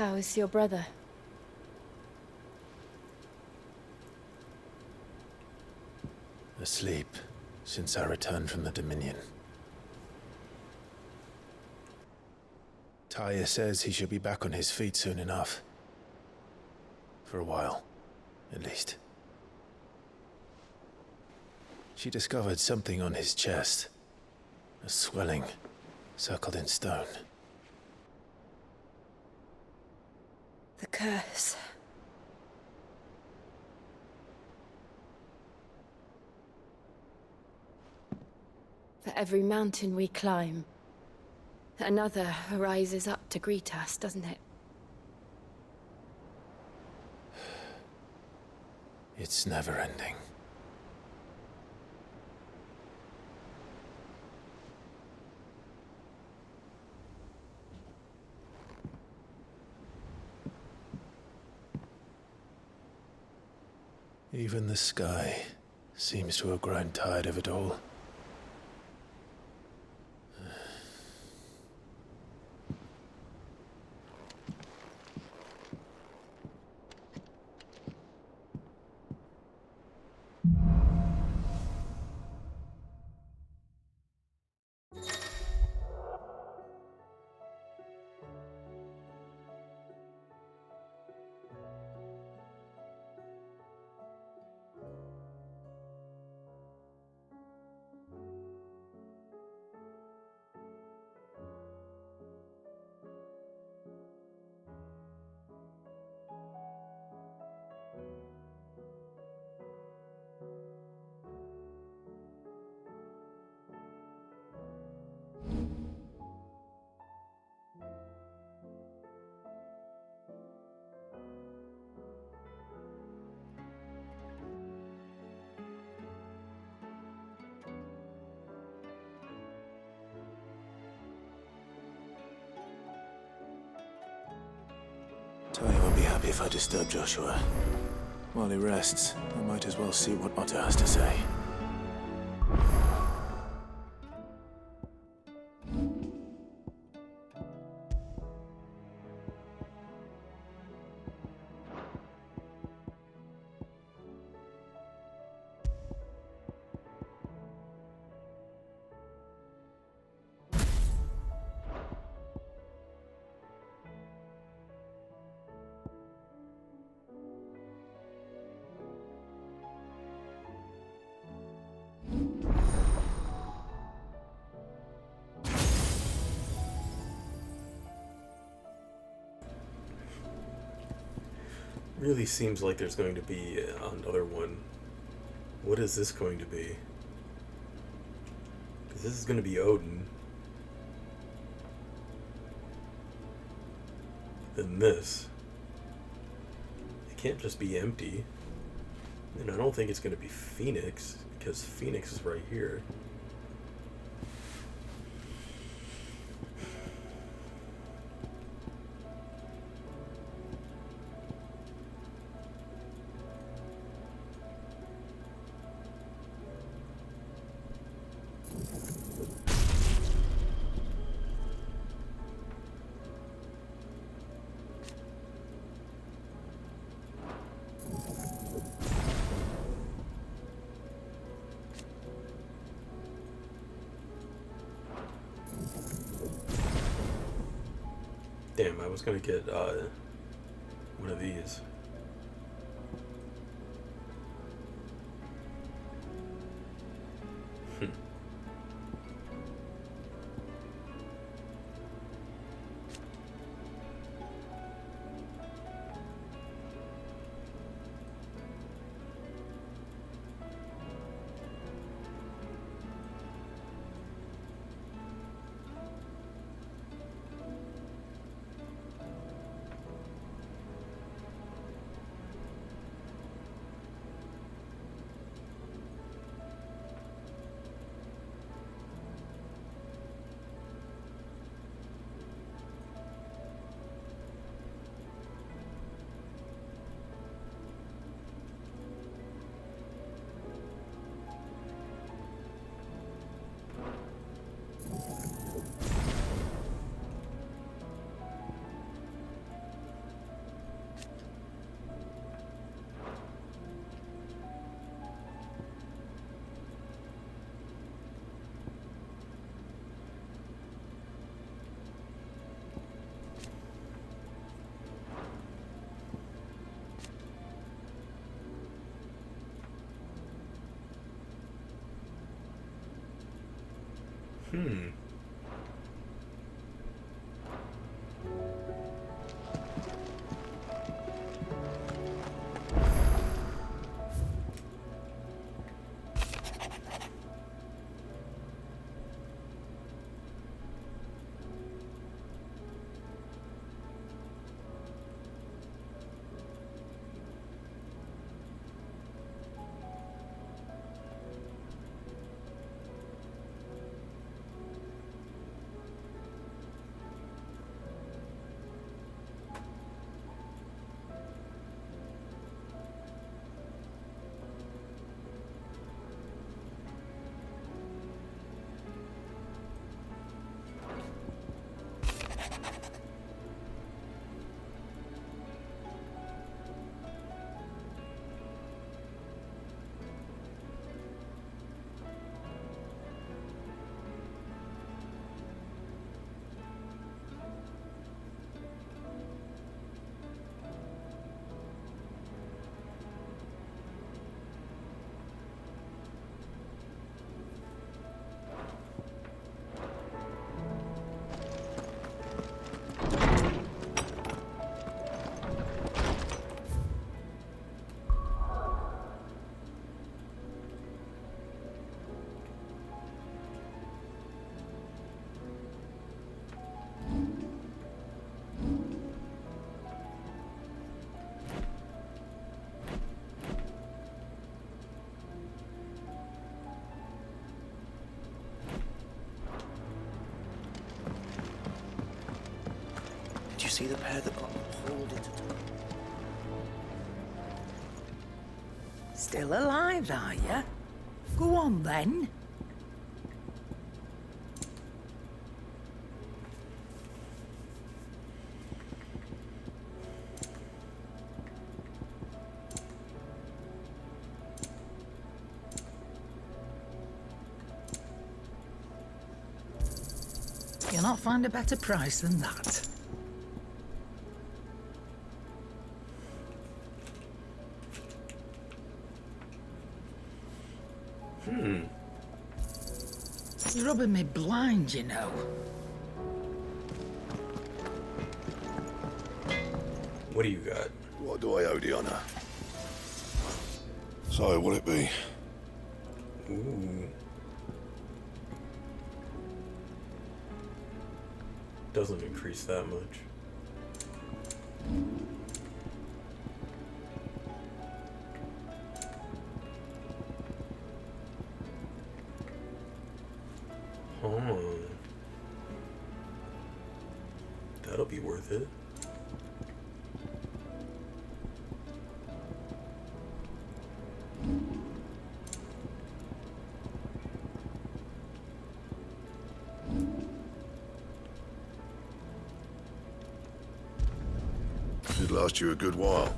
How is your brother? Asleep since I returned from the Dominion. Taya says he should be back on his feet soon enough. For a while, at least. She discovered something on his chest. A swelling, circled in stone. The curse. For every mountain we climb, another rises up to greet us, doesn't it? It's never ending. Even the sky seems to have grown tired of it all. Taya won't be happy if I disturb Joshua. While he rests, I might as well see what Otter has to say. Really seems like there's going to be another one. What is this going to be? Because this is going to be Odin. Then this. It can't just be empty. And I don't think it's going to be Phoenix, because Phoenix is right here. Damn, I was gonna get one of these. Hmm. Did you see the pair that got hauled into town? Still alive, are you? Go on, then. You'll not find a better price than that. You're rubbing me blind, you know. What do you got? What do I owe the honour? So, will it be? Ooh. Doesn't increase that much. Oh. That'll be worth it. Should last you a good while.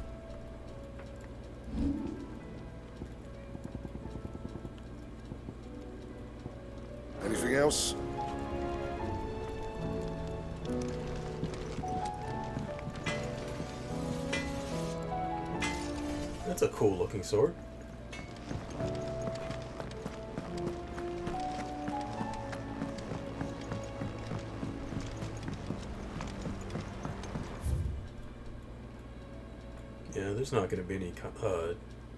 Anything else? That's a cool looking sword. Yeah, there's not going to be any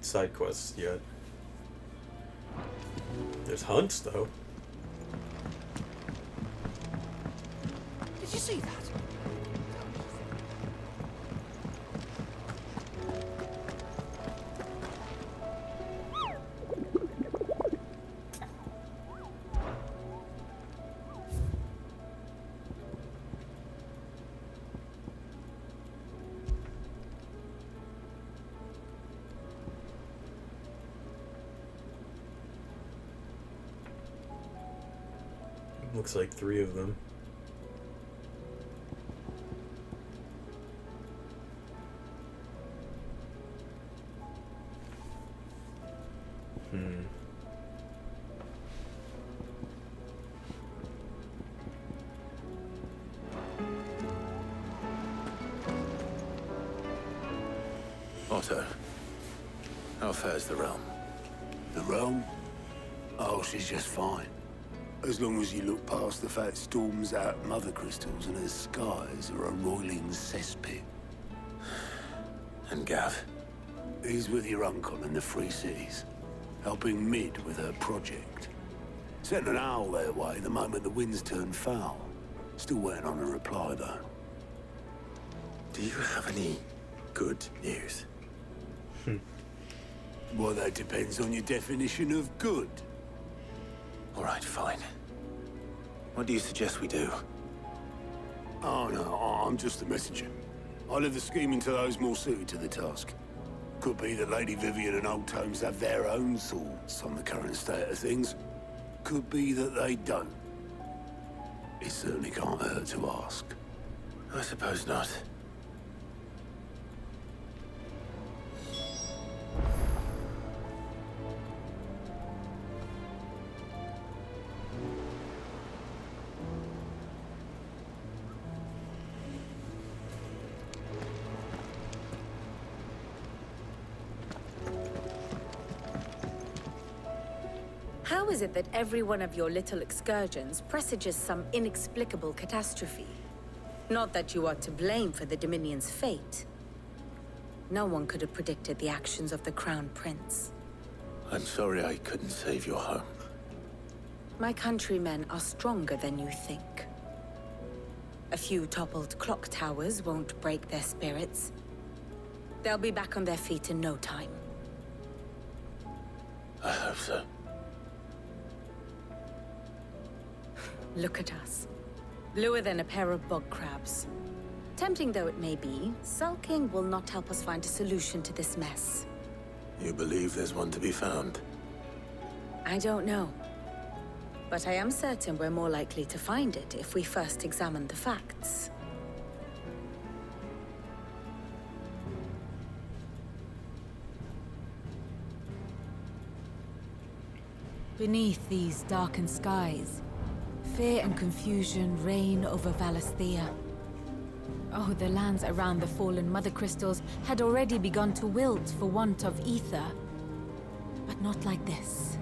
side quests yet. There's hunts, though. Did you see that? Looks like 3 of them. Otto, how fares the realm? The realm? Oh, she's just fine. As long as you look past the fact storms out mother crystals and her skies are a roiling cesspit. And Gav? He's with your uncle in the Free Cities, helping Mid with her project. Sent an owl their way the moment the winds turned foul. Still waiting on a reply, though. Do you have any good news? Well, that depends on your definition of good. All right, fine. What do you suggest we do? Oh, no, I'm just the messenger. I leave the scheming to those more suited to the task. Could be that Lady Vivian and Old Tomes have their own thoughts on the current state of things. Could be that they don't. It certainly can't hurt to ask. I suppose not. How is it that every one of your little excursions presages some inexplicable catastrophe? Not that you are to blame for the Dominion's fate. No one could have predicted the actions of the Crown Prince. I'm sorry I couldn't save your home. My countrymen are stronger than you think. A few toppled clock towers won't break their spirits. They'll be back on their feet in no time. I hope so. Look at us. Bluer than a pair of bog crabs. Tempting though it may be, sulking will not help us find a solution to this mess. You believe there's one to be found? I don't know. But I am certain we're more likely to find it if we first examine the facts. Beneath these darkened skies, fear and confusion reign over Valisthea. Oh, the lands around the fallen Mother Crystals had already begun to wilt for want of ether. But not like this.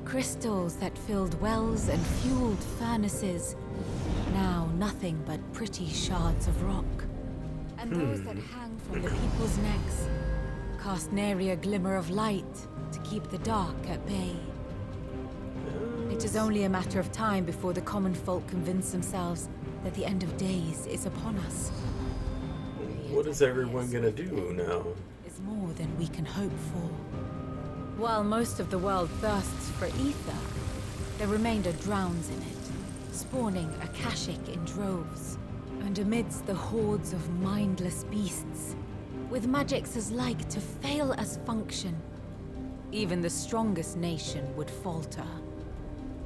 Crystals that filled wells and fueled furnaces. Now nothing but pretty shards of rock. And those that hang from the people's necks cast nary a glimmer of light to keep the dark at bay. It is only a matter of time before the common folk convince themselves that the end of days is upon us. What is everyone gonna do now? Is more than we can hope for. While most of the world thirsts for ether, the remainder drowns in it, spawning Akashic in droves. And amidst the hordes of mindless beasts, with magics as like to fail as function, even the strongest nation would falter.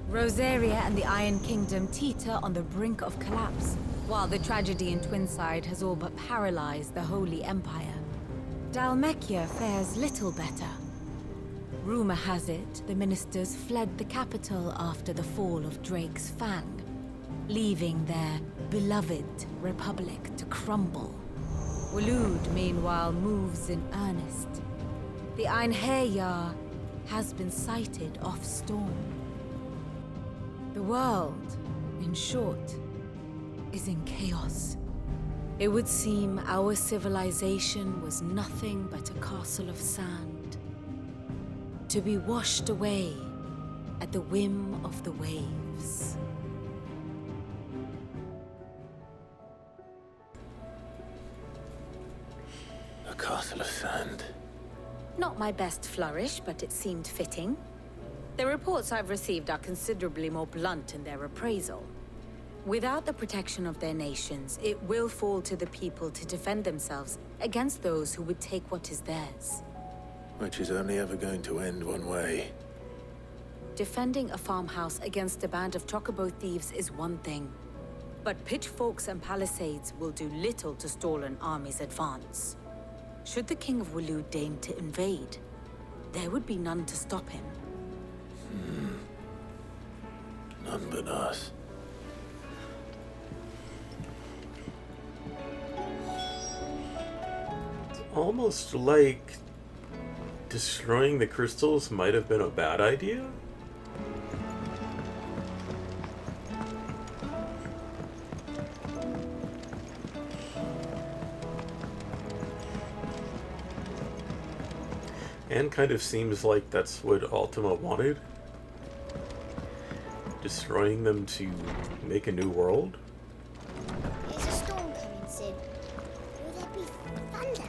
Rosaria and the Iron Kingdom teeter on the brink of collapse, while the tragedy in Twinside has all but paralyzed the Holy Empire. Dalmekia fares little better. Rumor has it the ministers fled the capital after the fall of Drake's Fang, leaving their beloved republic to crumble. Waloed, meanwhile, moves in earnest. The Einherjar has been sighted off Storm. The world, in short, is in chaos. It would seem our civilization was nothing but a castle of sand, to be washed away at the whim of the waves. A castle of sand. Not my best flourish, but it seemed fitting. The reports I've received are considerably more blunt in their appraisal. Without the protection of their nations, it will fall to the people to defend themselves against those who would take what is theirs. Which is only ever going to end one way. Defending a farmhouse against a band of chocobo thieves is one thing. But pitchforks and palisades will do little to stall an army's advance. Should the King of Waloed deign to invade, there would be none to stop him. None but us. It's almost like destroying the crystals might have been a bad idea. And kind of seems like that's what Ultima wanted. Destroying them to make a new world? There's a storm coming, Sid. Will there be thunder?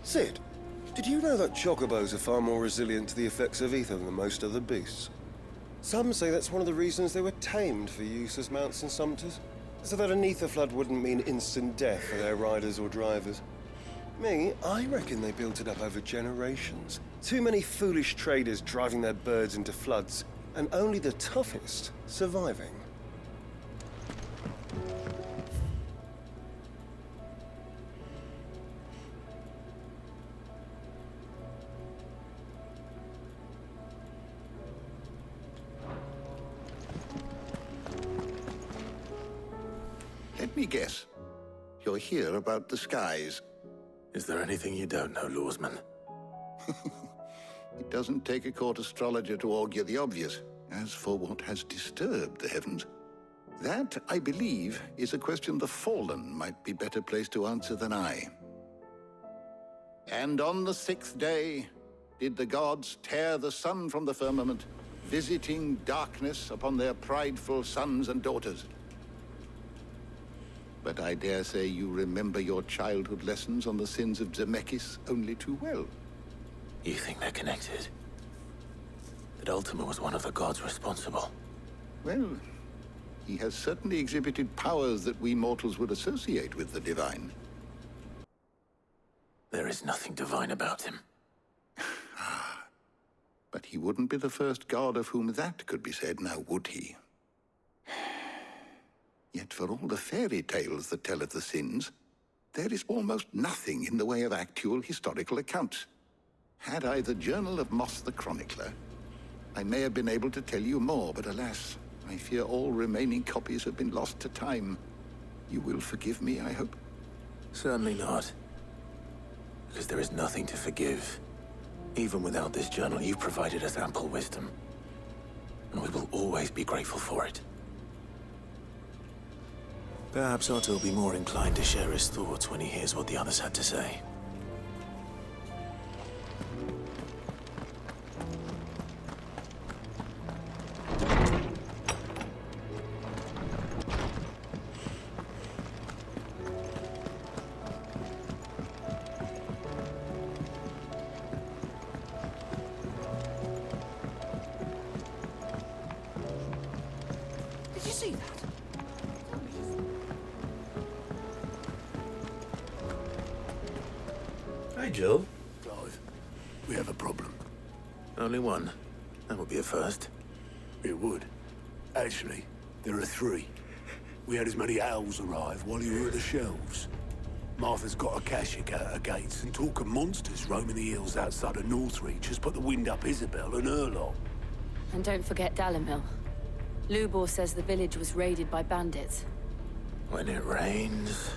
Sid, did you know that chocobos are far more resilient to the effects of ether than most other beasts? Some say that's one of the reasons they were tamed for use as mounts and sumpters, so that an ether flood wouldn't mean instant death for their riders or drivers. Me, I reckon they built it up over generations. Too many foolish traders driving their birds into floods, and only the toughest surviving. Let me guess. You're here about the skies. Is there anything you don't know, Lawsman? It doesn't take a court astrologer to augur the obvious. As for what has disturbed the heavens, that, I believe, is a question the Fallen might be better placed to answer than I. And on the 6th day did the gods tear the sun from the firmament, visiting darkness upon their prideful sons and daughters. But I dare say you remember your childhood lessons on the sins of Zemeckis only too well. You think they're connected? That Ultima was one of the gods responsible? Well, he has certainly exhibited powers that we mortals would associate with the divine. There is nothing divine about him. But he wouldn't be the first god of whom that could be said, now would he? Yet for all the fairy tales that tell of the sins, there is almost nothing in the way of actual historical accounts. Had I the Journal of Moss the Chronicler, I may have been able to tell you more, but alas, I fear all remaining copies have been lost to time. You will forgive me, I hope? Certainly not. Because there is nothing to forgive. Even without this journal, you've provided us ample wisdom. And we will always be grateful for it. Perhaps Otto will be more inclined to share his thoughts when he hears what the others had to say. Did you see that? Hi, Jill. Clive, we have a problem. Only one. That would be a first. It would. Actually, there are 3. We had as many owls arrive while you were at the shelves. Martha's got a Kashik at her gates, and talk of monsters roaming the hills outside of Northreach has put the wind up Isabel and her lot. And don't forget Dalimil. Lubor says the village was raided by bandits. When it rains...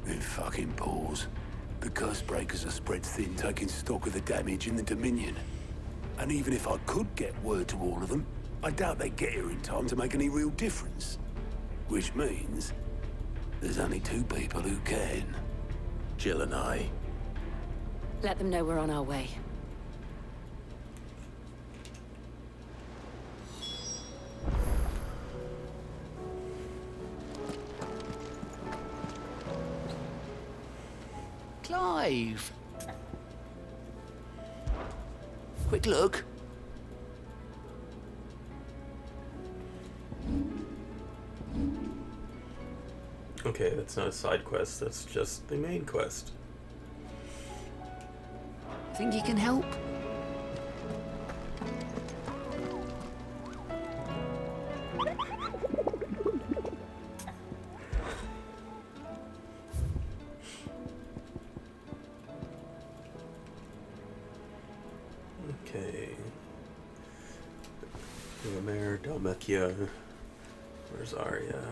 It fucking pours. The curse breakers are spread thin, taking stock of the damage in the Dominion. And even if I could get word to all of them, I doubt they'd get here in time to make any real difference. Which means there's only 2 people who can. Jill and I. Let them know we're on our way. Clive! Quick look. Okay, that's not a side quest, that's just the main quest. Think you can help? Mare Dalmatia. Where's Arya?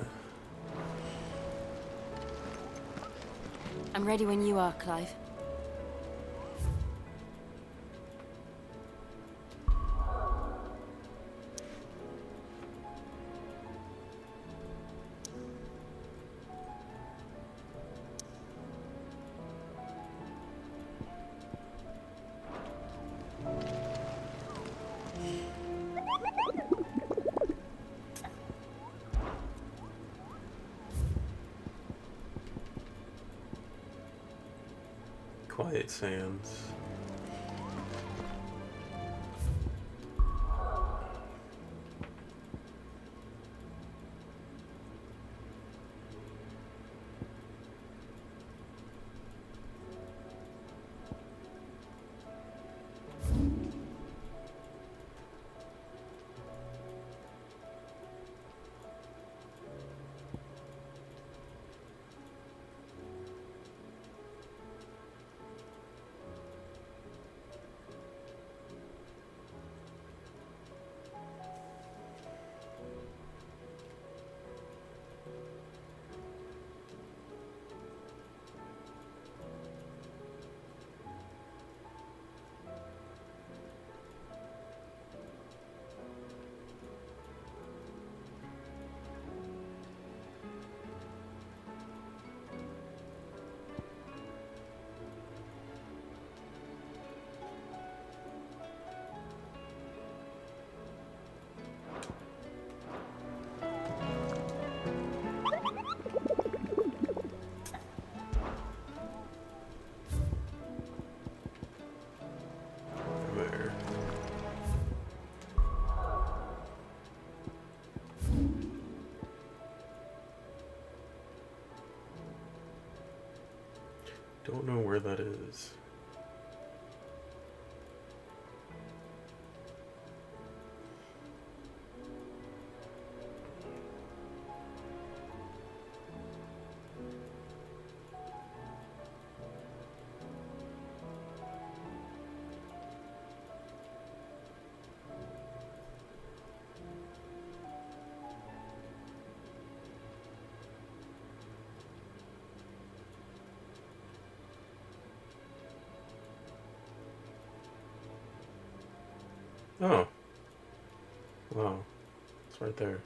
I'm ready when you are, Clive. Quiet Sands. Don't know where that is. Oh. Wow. It's right there.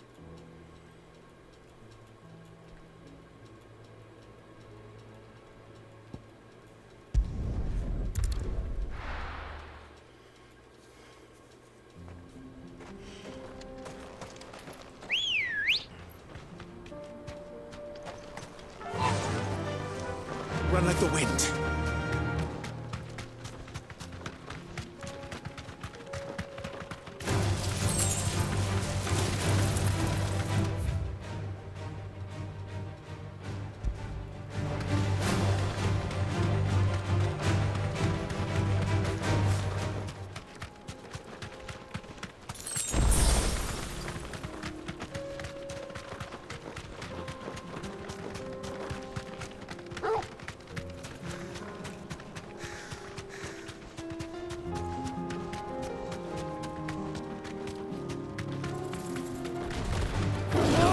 Run like the wind.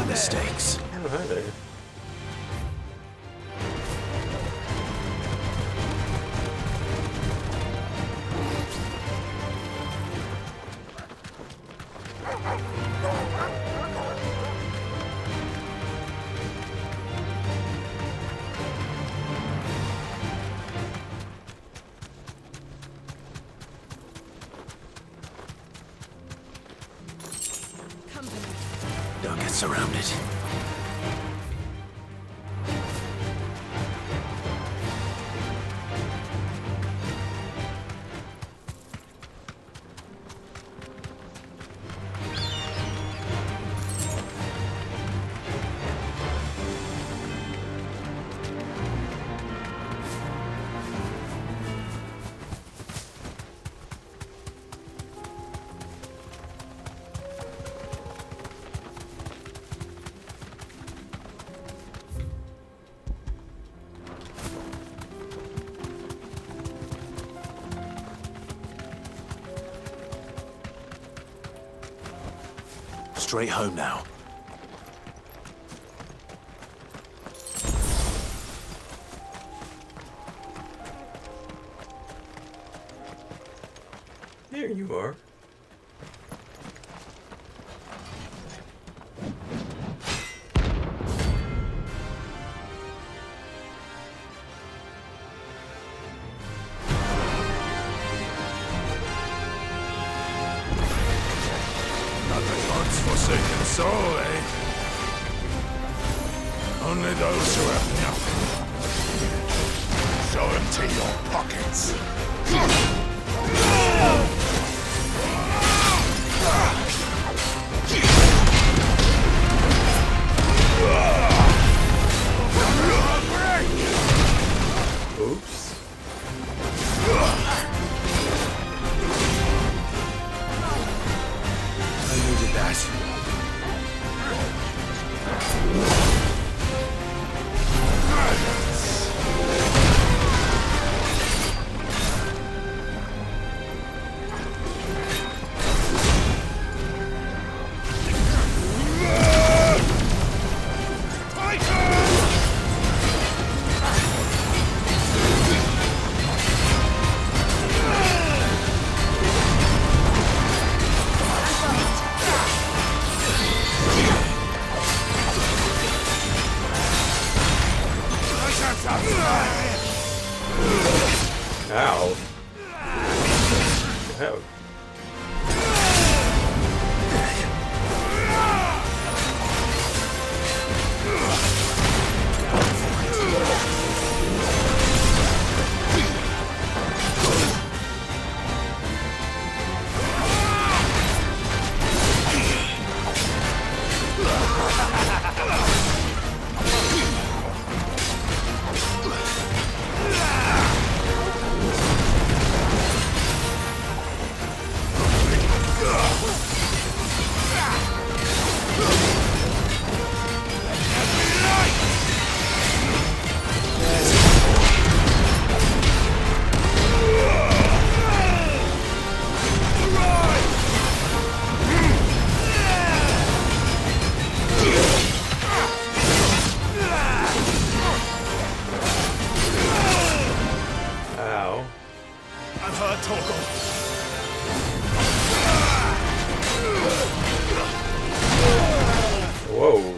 Mistakes. Oh, hi there. Don't get surrounded. straight home now. There you are. God's forsaken soul, eh? Only those who have nothing. Show empty your pockets. Oops. I needed that. Ow. Ow. I've heard talk of. Whoa.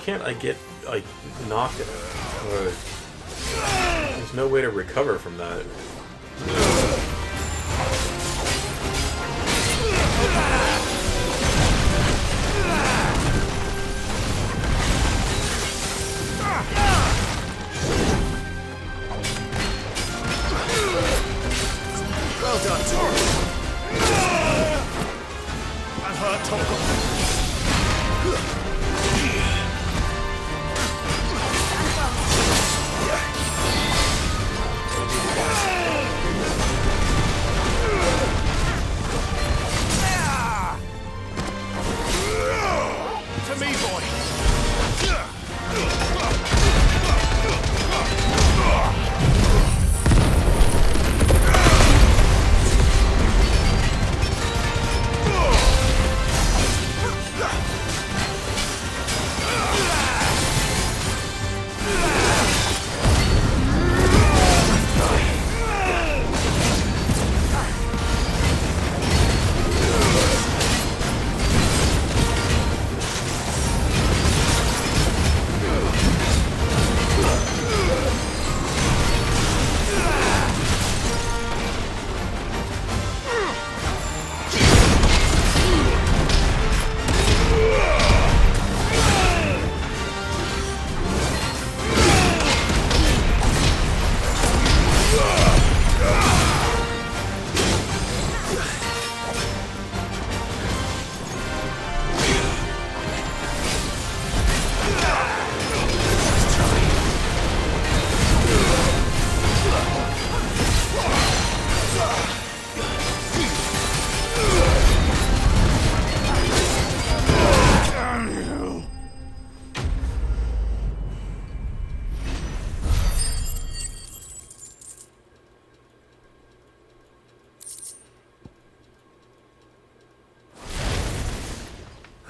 can't I get, like, knocked out? There's no way to recover from that. Well done, Tor. I've heard talk of to me, boy.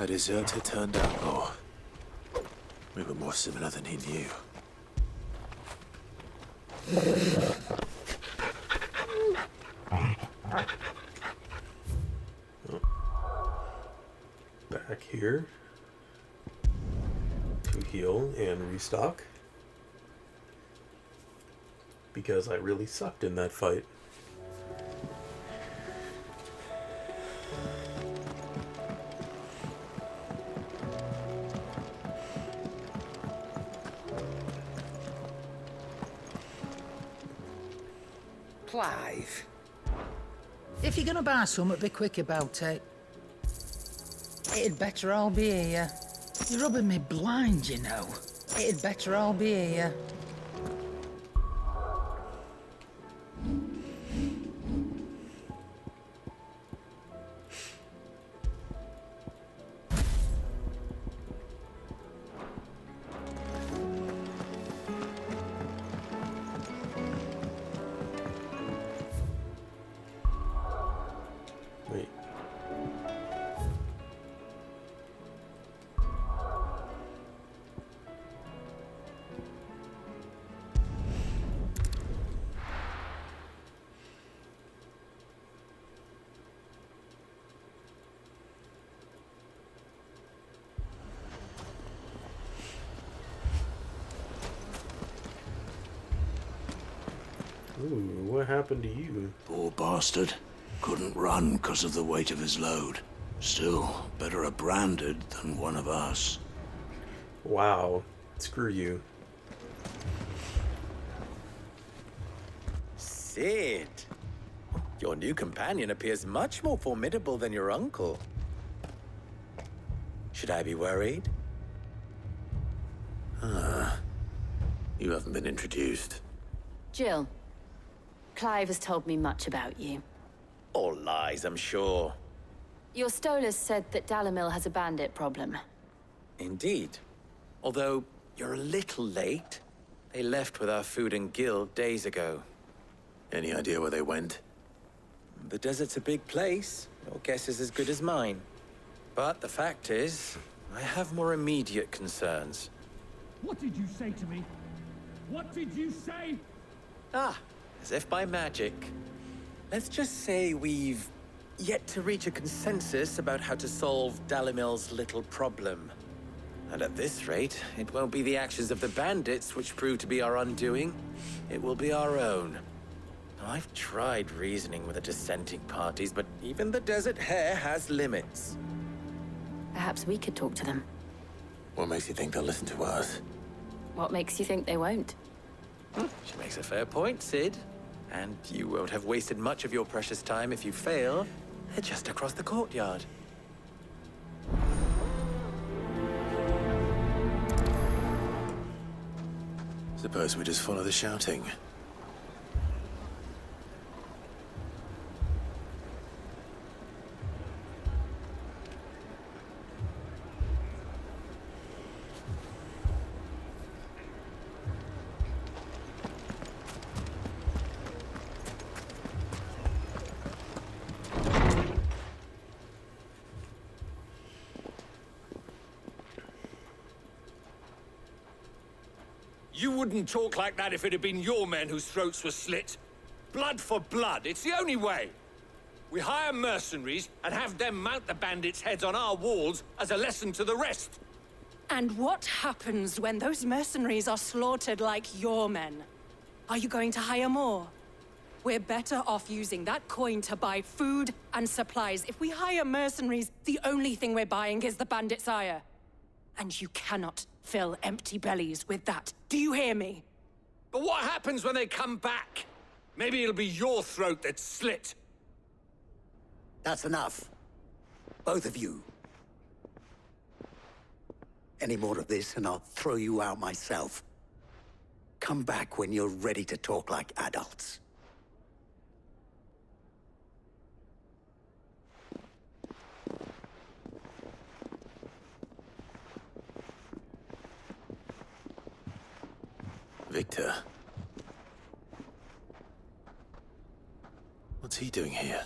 A deserter turned outlaw. We were more similar than he knew. Back here to heal and restock because I really sucked in that fight. Clive, if you're gonna buy something, be quick about it. It'd better all be here. You're rubbing me blind, you know. It'd better all be here. Wait. Ooh, what happened to you? Poor bastard. Couldn't run because of the weight of his load. Still, better a branded than one of us. Wow. Screw you. Sid, your new companion appears much more formidable than your uncle. Should I be worried? You haven't been introduced. Jill, Clive has told me much about you. All lies, I'm sure. Your Stolas said that Dalimil has a bandit problem. Indeed. Although, you're a little late. They left with our food and guild days ago. Any idea where they went? The desert's a big place. Your guess is as good as mine. But the fact is, I have more immediate concerns. What did you say to me? What did you say? Ah, as if by magic. Let's just say we've yet to reach a consensus about how to solve Dalimil's little problem. And at this rate, it won't be the actions of the bandits which prove to be our undoing. It will be our own. I've tried reasoning with the dissenting parties, but even the Desert Hare has limits. Perhaps we could talk to them. What makes you think they'll listen to us? What makes you think they won't? She makes a fair point, Sid. And you won't have wasted much of your precious time if you fail. They're just across the courtyard. Suppose we just follow the shouting. You wouldn't talk like that if it had been your men whose throats were slit. Blood for blood, it's the only way. We hire mercenaries and have them mount the bandits' heads on our walls as a lesson to the rest. And what happens when those mercenaries are slaughtered like your men? Are you going to hire more? We're better off using that coin to buy food and supplies. If we hire mercenaries, the only thing we're buying is the bandits' ire. And you cannot fill empty bellies with that. Do you hear me? But what happens when they come back? Maybe it'll be your throat that's slit. That's enough. Both of you. Any more of this and I'll throw you out myself. Come back when you're ready to talk like adults. Victor. What's he doing here?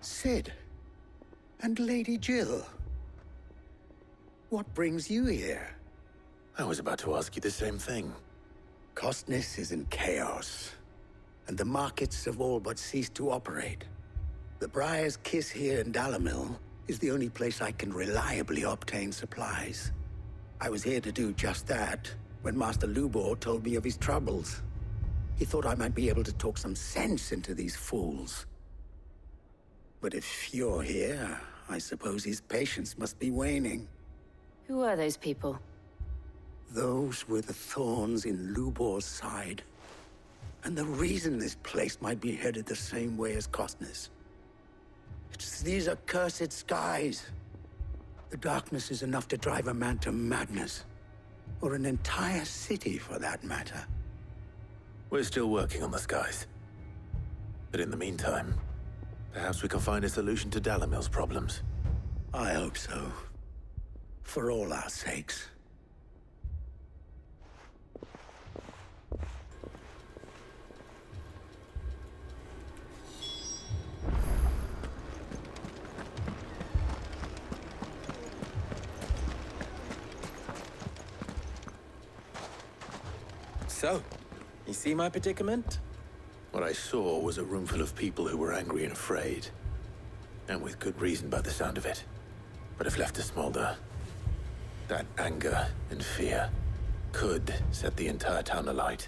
Sid. And Lady Jill. What brings you here? I was about to ask you the same thing. Costness is in chaos, and the markets have all but ceased to operate. The Briar's Kiss here in Dalamil is the only place I can reliably obtain supplies. I was here to do just that when Master Lubor told me of his troubles. He thought I might be able to talk some sense into these fools. But if you're here, I suppose his patience must be waning. Who are those people? Those were the thorns in Lubor's side. And the reason this place might be headed the same way as Costness. It's these accursed skies. The darkness is enough to drive a man to madness. Or an entire city, for that matter. We're still working on the skies. But in the meantime, perhaps we can find a solution to Dalamil's problems. I hope so. For all our sakes. So, you see my predicament? What I saw was a room full of people who were angry and afraid. And with good reason by the sound of it. But if left to smolder, that anger and fear could set the entire town alight.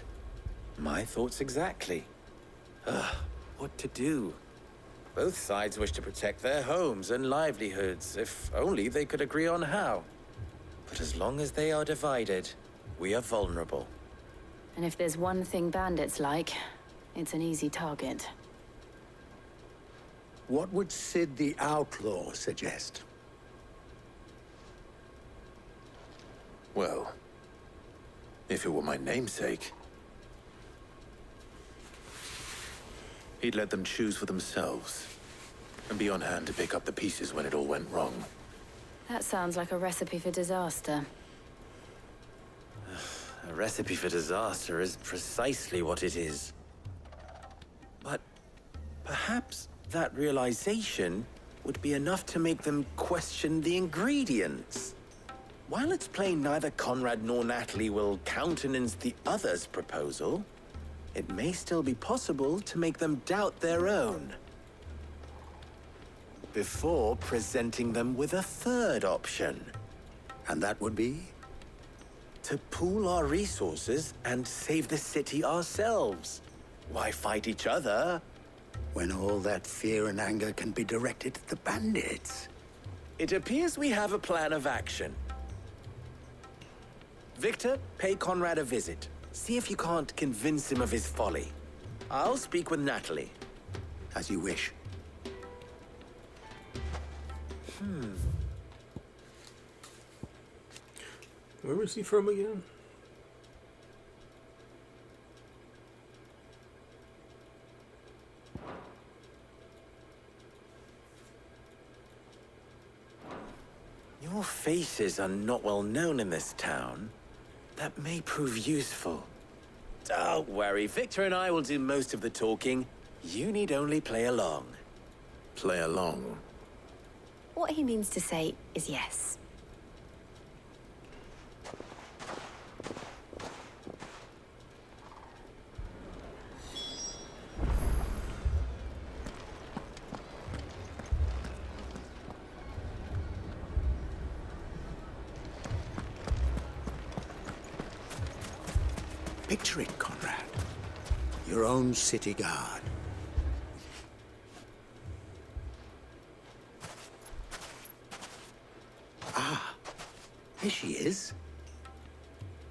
My thoughts exactly. What to do? Both sides wish to protect their homes and livelihoods, if only they could agree on how. But as long as they are divided, we are vulnerable. And if there's one thing bandits like, it's an easy target. What would Sid the Outlaw suggest? Well, if it were my namesake, he'd let them choose for themselves and be on hand to pick up the pieces when it all went wrong. That sounds like a recipe for disaster. A recipe for disaster is precisely what it is. But perhaps that realization would be enough to make them question the ingredients. While it's plain neither Conrad nor Natalie will countenance the other's proposal, it may still be possible to make them doubt their own. before presenting them with a third option. And that would be? To pool our resources and save the city ourselves. Why fight each other? When all that fear and anger can be directed at the bandits. It appears we have a plan of action. Victor, pay Conrad a visit. See if you can't convince him of his folly. I'll speak with Natalie. As you wish. Where was he from again? Your faces are not well known in this town. That may prove useful. Don't worry, Victor and I will do most of the talking. You need only play along. Play along? What he means to say is yes. Picture it, Conrad. Your own city guard. Ah, here she is.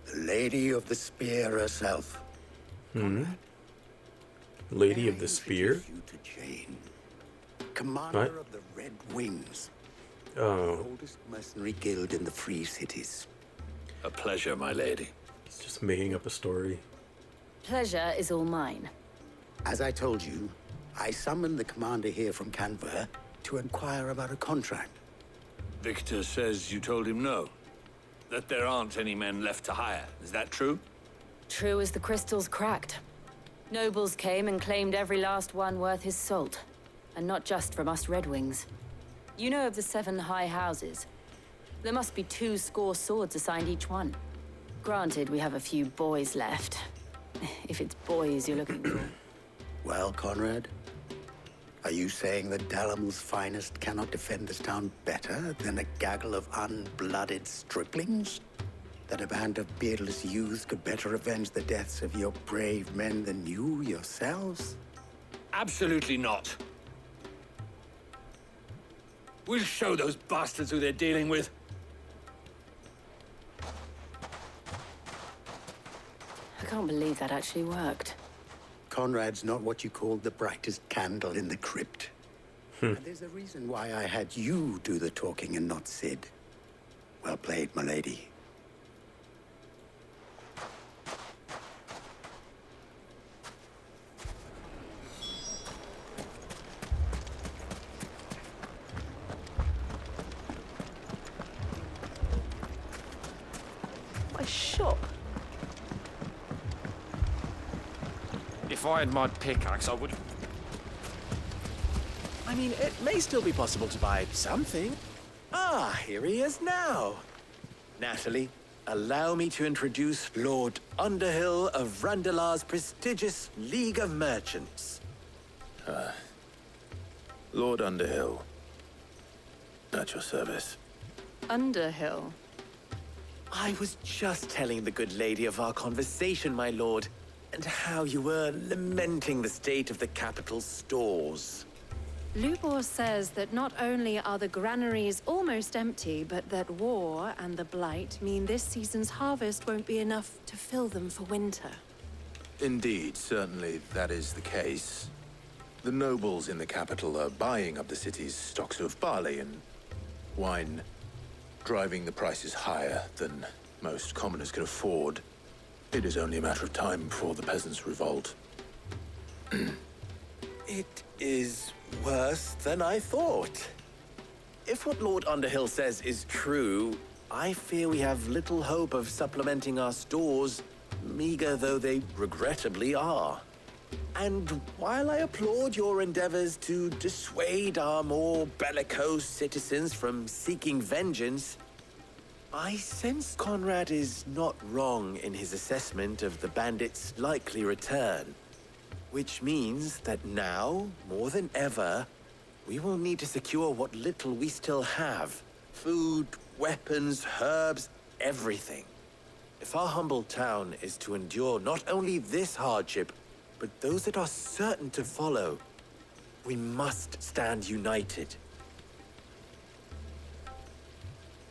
The Lady of the Spear herself. Lady of the Spear? You to Jane, commander What? of the Red Wings. Oh, The oldest mercenary guild in the Free Cities. A pleasure, my lady. he's just making up a story. Pleasure is all mine. As I told you, I summoned the commander here from Canver to inquire about a contract. Victor says you told him no. That there aren't any men left to hire. Is that true? True as the crystals cracked. Nobles came and claimed every last one worth his salt. And not just from us Red Wings. You know of the 7 high houses. There must be 2 swords assigned each one. Granted, we have a few boys left. If it's boys you're looking for. Well, Conrad, are you saying that Dalamil's finest cannot defend this town better than a gaggle of unblooded striplings? That a band of beardless youths could better avenge the deaths of your brave men than you yourselves? Absolutely not. We'll show those bastards who they're dealing with. I can't believe that actually worked. Conrad's not what you called the brightest candle in the crypt. And there's a reason why I had you do the talking and not Sid. Well played, my lady. My shop. If I had my pickaxe, I would... I mean, it may still be possible to buy something. Ah, here he is now. Natalie, allow me to introduce Lord Underhill of Randalar's prestigious League of Merchants. Lord Underhill. At your service. Underhill. I was just telling the good lady of our conversation, my lord, and how you were lamenting the state of the capital's stores. Lubor says that not only are the granaries almost empty, but that war and the Blight mean this season's harvest won't be enough to fill them for winter. Indeed, certainly that is the case. The nobles in the capital are buying up the city's stocks of barley and wine, driving the prices higher than most commoners can afford. It is only a matter of time before the peasants revolt. It is worse than I thought. If what Lord Underhill says is true, I fear we have little hope of supplementing our stores, meager though they regrettably are. And while I applaud your endeavors to dissuade our more bellicose citizens from seeking vengeance, I sense Conrad is not wrong in his assessment of the bandits' likely return. Which means that now, more than ever, we will need to secure what little we still have. Food, weapons, herbs, everything. If our humble town is to endure not only this hardship, but those that are certain to follow, we must stand united.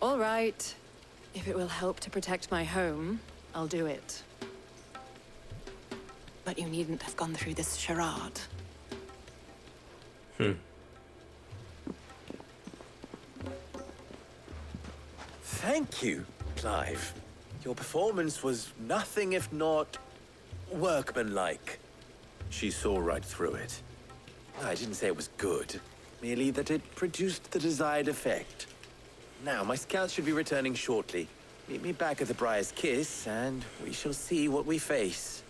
All right. If it will help to protect my home, I'll do it. But you needn't have gone through this charade. Thank you, Clive. Your performance was nothing if not workmanlike. She saw right through it. I didn't say it was good, merely that it produced the desired effect. Now, my scouts should be returning shortly. Meet me back at the Briar's Kiss, and we shall see what we face.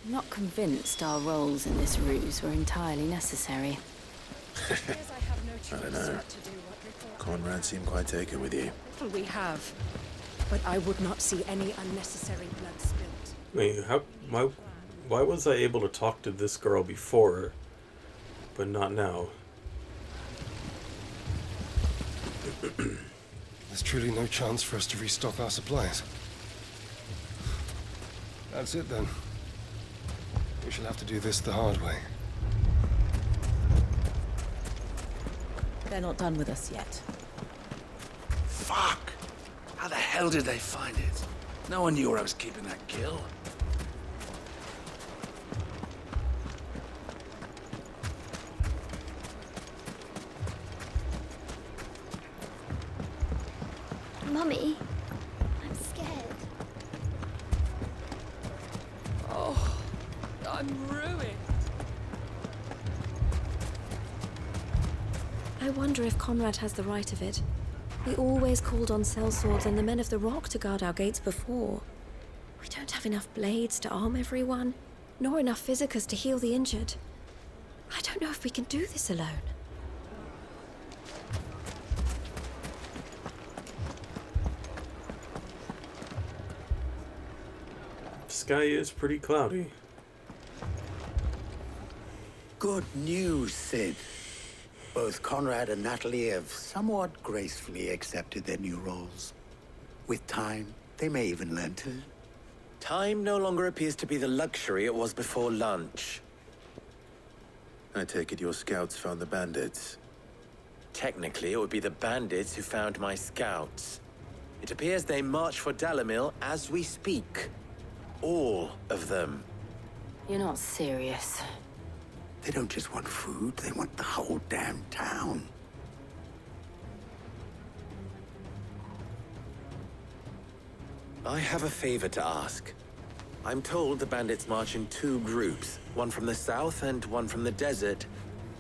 I'm not convinced our roles in this ruse were entirely necessary. I don't know. Conrad seemed quite taken with you. Little we have, but I would not see any unnecessary blood spilt. Wait, why was I able to talk to this girl before, but not now? There's truly no chance for us to restock our supplies. That's it then. We shall have to do this the hard way. They're not done with us yet. Fuck! How the hell did they find it? No one knew where I was keeping that kill. Mummy, I'm scared. Oh, I'm ruined. I wonder if Conrad has the right of it. We always called on sellswords and the men of the rock to guard our gates before. We don't have enough blades to arm everyone, nor enough physicers to heal the injured. I don't know if we can do this alone. Sky is pretty cloudy. Good news, Sid. Both Conrad and Natalie have somewhat gracefully accepted their new roles. With time, they may even learn to... Time no longer appears to be the luxury it was before lunch. I take it your scouts found the bandits. Technically, it would be the bandits who found my scouts. It appears they march for Dalamil as we speak. All of them. You're not serious. They don't just want food, they want the whole damn town. I have a favor to ask. I'm told the bandits march in two groups, one from the south and one from the desert,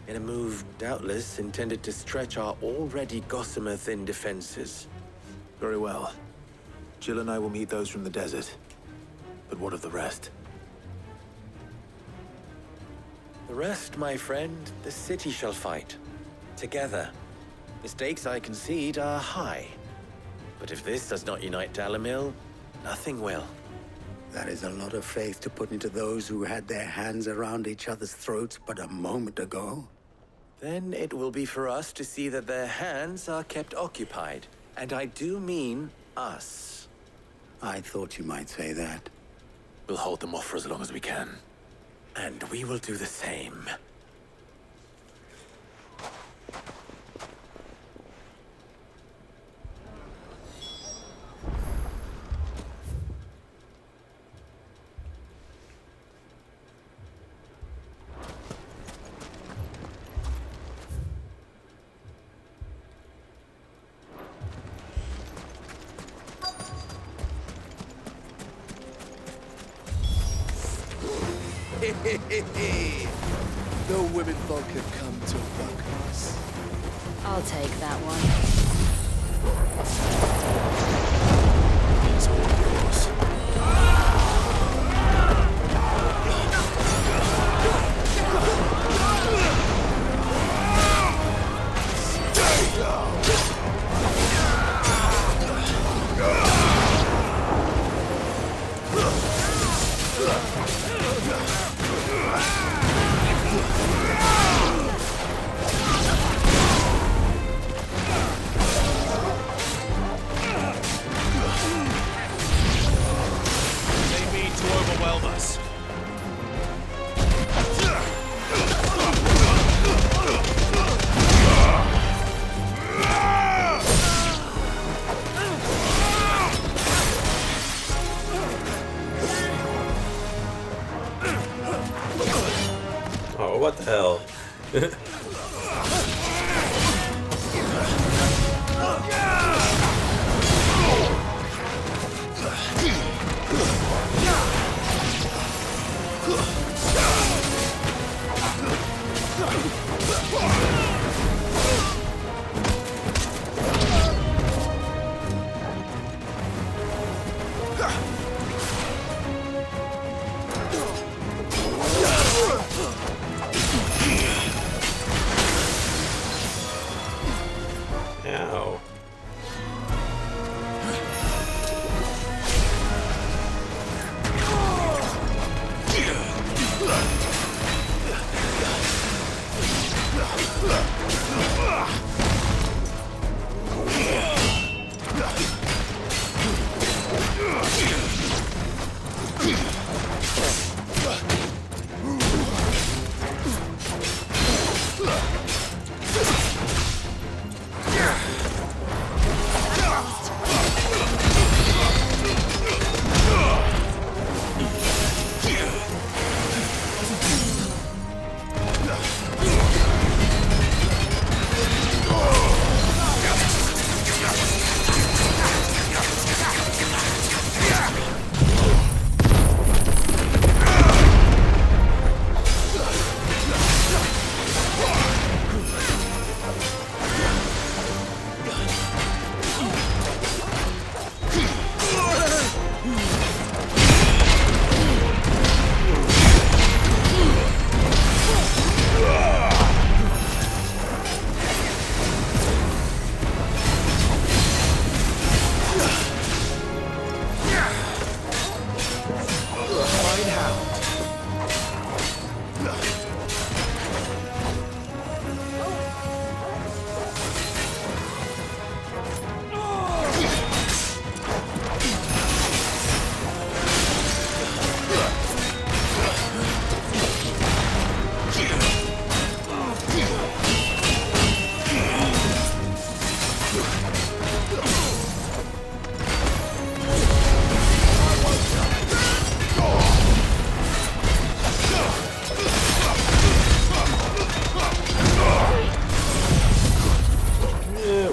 in a move doubtless intended to stretch our already gossamer-thin defenses. Very well. Jill and I will meet those from the desert. But what of the rest? The rest, my friend, the city shall fight. Together. The stakes, I concede, are high. But if this does not unite Dalamil, nothing will. That is a lot of faith to put into those who had their hands around each other's throats but a moment ago. Then it will be for us to see that their hands are kept occupied. And I do mean us. I thought you might say that. We'll hold them off for as long as we can. And we will do the same. No women folk have come to welcome us. I'll take that one. It's all yours. Stay down! hell? Ow.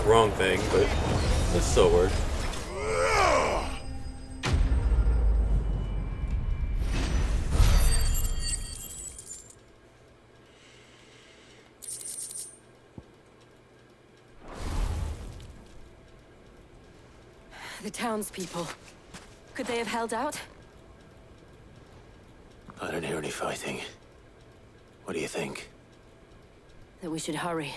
Wrong thing, but it still worked. The townspeople. Could they have held out? I don't hear any fighting. What do you think? That we should hurry.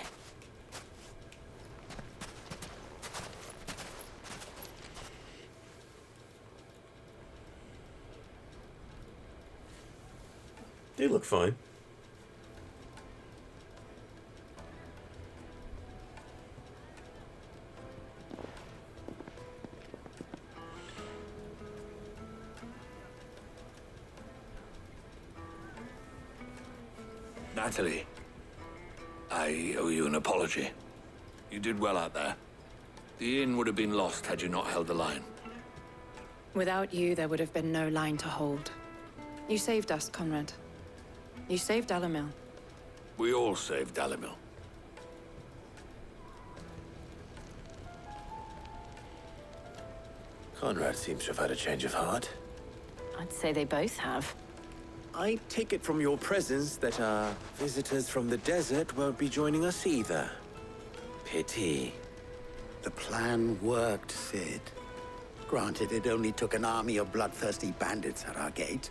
They look fine. Natalie, I owe you an apology. You did well out there. The inn would have been lost had you not held the line. Without you, there would have been no line to hold. You saved us, Conrad. You saved Dalamil. We all saved Dalamil. Conrad seems to have had a change of heart. I'd say they both have. I take it from your presence that our visitors from the desert won't be joining us either. Pity. The plan worked, Sid. Granted, it only took an army of bloodthirsty bandits at our gate.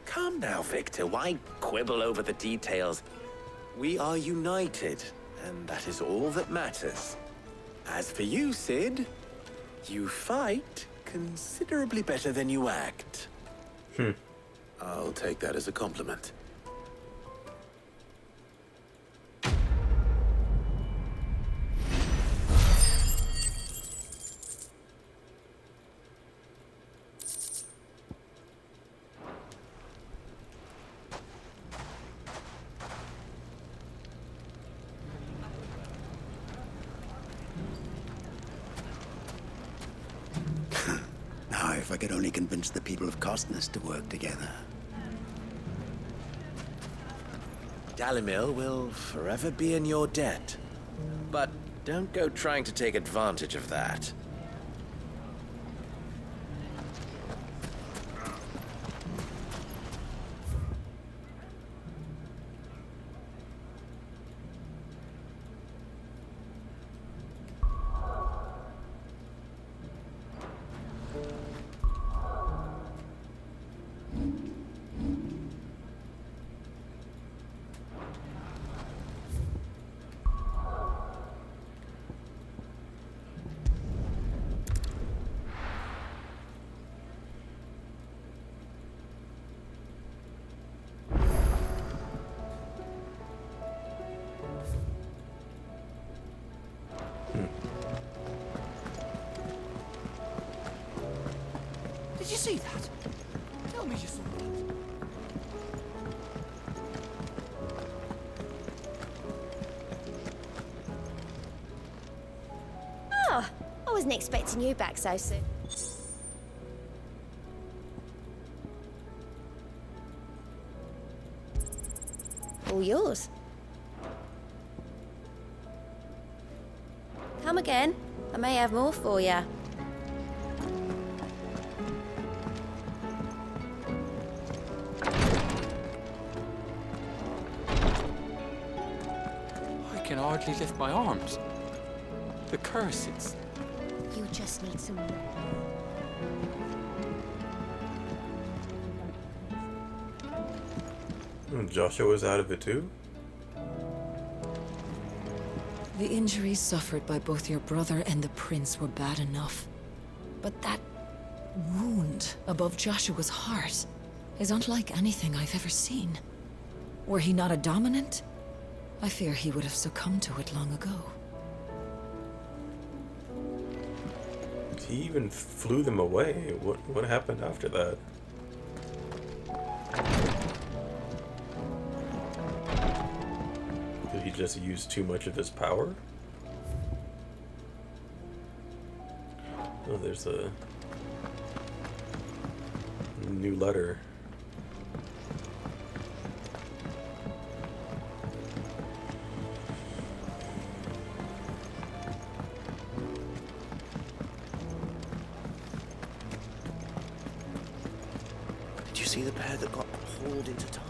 Calm now, Victor. Why quibble over the details? We are united, and that is all that matters. As for you, Sid, you fight considerably better than you act. I'll take that as a compliment. Now, if I could only convince the people of Costness to work together. Dalimil will forever be in your debt. But don't go trying to take advantage of that. Did you see that? Tell me you saw that. Ah, I wasn't expecting you back so soon. All yours. Come again. I may have more for you. I can hardly lift my arms. The curses. You just need some more. Joshua was out of it too? The injuries suffered by both your brother and the prince were bad enough. But that wound above Joshua's heart is unlike anything I've ever seen. Were he not a dominant, I fear he would have succumbed to it long ago. He even flew them away. What happened after that? Did he just use too much of his power? Oh, there's a new letter. Did you see the pair that got hauled into time?